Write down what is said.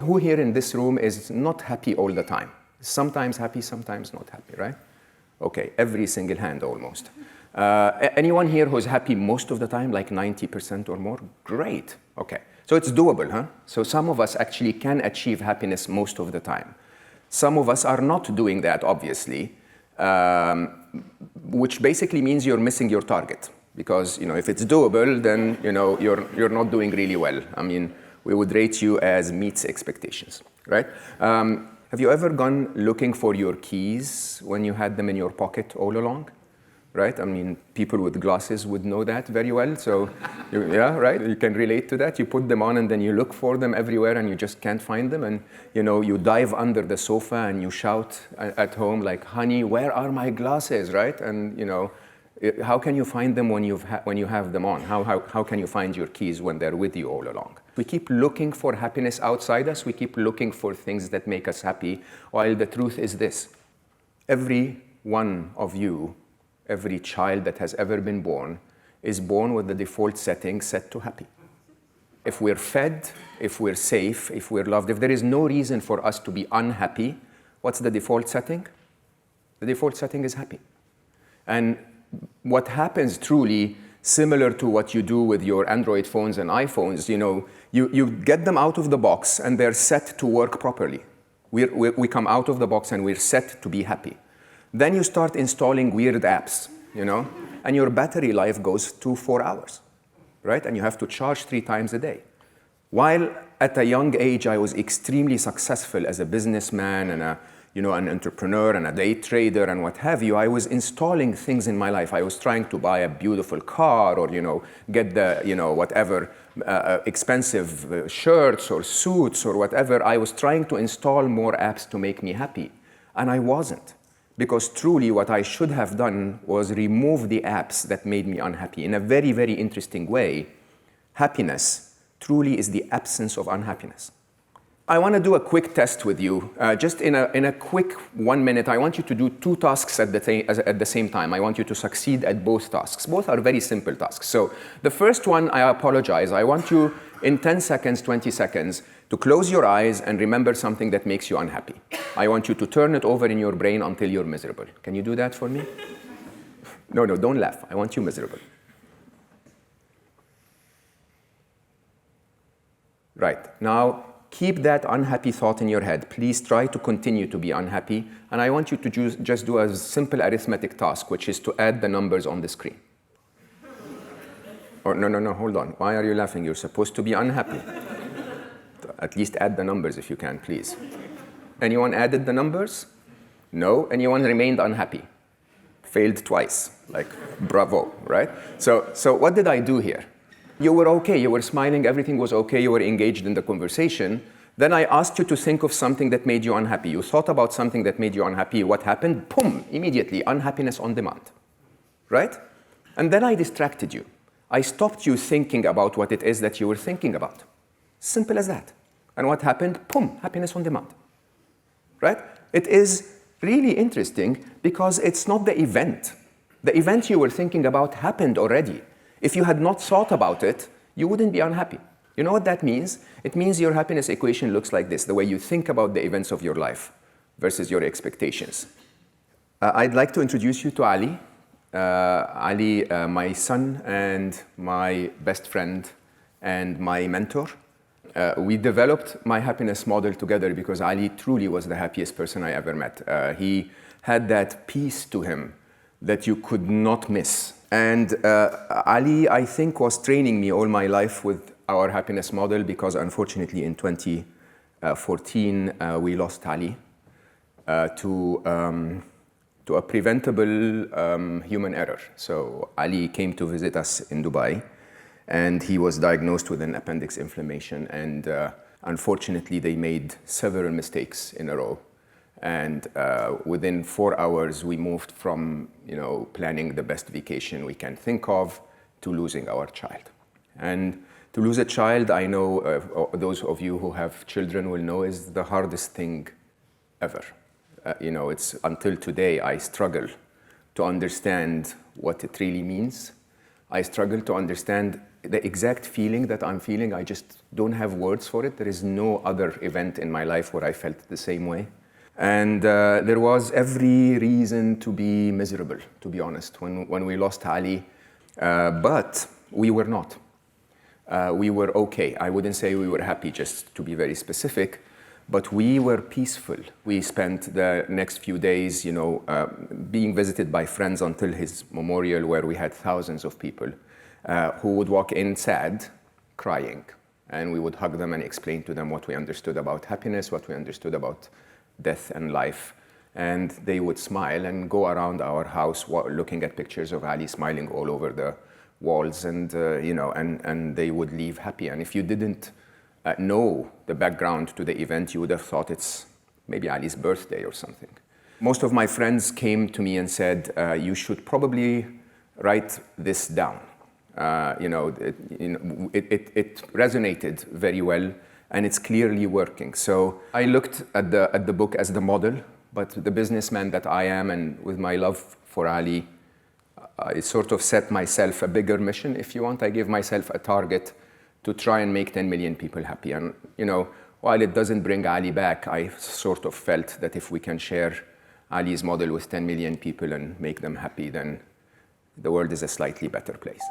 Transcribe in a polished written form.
Who here in this room is not happy all the time? Sometimes happy, sometimes not happy, right? Okay, every single hand almost. Anyone here who's happy most of the time, like 90% or more? Great, okay. So it's doable, huh? So some of us actually can achieve happiness most of the time. Some of us are not doing that, obviously, which basically means you're missing your target. Because if it's doable, then you're not doing really well. I mean, we would rate you as meets expectations, right? Have you ever gone looking for your keys when you had them in your pocket all along? Right? I mean, people with glasses would know that very well. So, yeah, right? You can relate to that. You put them on and then you look for them everywhere and you just can't find them. And, you dive under the sofa and you shout at home like, honey, where are my glasses, right? And, how can you find them when you have them on? How can you find your keys when they're with you all along? We keep looking for happiness outside us. We keep looking for things that make us happy, while the truth is this. Every one of you, every child that has ever been born, is born with the default setting set to happy. If we're fed, if we're safe, if we're loved, if there is no reason for us to be unhappy, what's the default setting? The default setting is happy. And what happens truly, similar to what you do with your Android phones and iPhones, you get them out of the box and they're set to work properly. We come out of the box and we're set to be happy. Then you start installing weird apps, and your battery life goes to 4 hours, right? And you have to charge 3 times a day. While at a young age, I was extremely successful as a businessman and an entrepreneur and a day trader and what have you, I was installing things in my life. I was trying to buy a beautiful car or, get the, whatever expensive shirts or suits or whatever. I was trying to install more apps to make me happy. And I wasn't. Because truly what I should have done was remove the apps that made me unhappy. In a very, very interesting way, happiness truly is the absence of unhappiness. I want to do a quick test with you. Just in a quick 1 minute, I want you to do 2 tasks at the same time. I want you to succeed at both tasks. Both are very simple tasks. So the first one, I apologize. I want you in 10 seconds, 20 seconds, to close your eyes and remember something that makes you unhappy. I want you to turn it over in your brain until you're miserable. Can you do that for me? No, don't laugh. I want you miserable. Right. Now, keep that unhappy thought in your head. Please try to continue to be unhappy. And I want you to just do a simple arithmetic task, which is to add the numbers on the screen. Or no, hold on. Why are you laughing? You're supposed to be unhappy. At least add the numbers if you can, please. Anyone added the numbers? No? Anyone remained unhappy? Failed twice. Like, bravo, right? So what did I do here? You were okay, you were smiling, everything was okay, you were engaged in the conversation. Then I asked you to think of something that made you unhappy. You thought about something that made you unhappy. What happened? Boom, immediately, unhappiness on demand, right? And then I distracted you. I stopped you thinking about what it is that you were thinking about. Simple as that. And what happened? Boom, happiness on demand, right? It is really interesting because it's not the event. The event you were thinking about happened already. If you had not thought about it, you wouldn't be unhappy. You know what that means? It means your happiness equation looks like this, the way you think about the events of your life versus your expectations. I'd like to introduce you to Ali. Ali, my son and my best friend and my mentor. We developed my happiness model together because Ali truly was the happiest person I ever met. He had that peace to him that you could not miss. And Ali, I think, was training me all my life with our happiness model because unfortunately in 2014 we lost Ali to a preventable human error. So Ali came to visit us in Dubai and he was diagnosed with an appendix inflammation, and unfortunately they made several mistakes in a row. And within 4 hours, we moved from planning the best vacation we can think of to losing our child. And to lose a child, I know those of you who have children will know, is the hardest thing ever. It's until today I struggle to understand what it really means. I struggle to understand the exact feeling that I'm feeling. I just don't have words for it. There is no other event in my life where I felt the same way. And there was every reason to be miserable, to be honest, when we lost Ali. But we were not. We were okay. I wouldn't say we were happy, just to be very specific, but we were peaceful. We spent the next few days, being visited by friends until his memorial, where we had thousands of people who would walk in sad, crying. And we would hug them and explain to them what we understood about happiness, what we understood about death and life. And they would smile and go around our house looking at pictures of Ali smiling all over the walls, and and they would leave happy. And if you didn't know the background to the event, you would have thought it's maybe Ali's birthday or something. Most of my friends came to me and said, you should probably write this down. It resonated very well, and it's clearly working. So I looked at the book as the model, but the businessman that I am, and with my love for Ali, I sort of set myself a bigger mission, if you want. I gave myself a target to try and make 10 million people happy. And, while it doesn't bring Ali back, I sort of felt that if we can share Ali's model with 10 million people and make them happy, then the world is a slightly better place.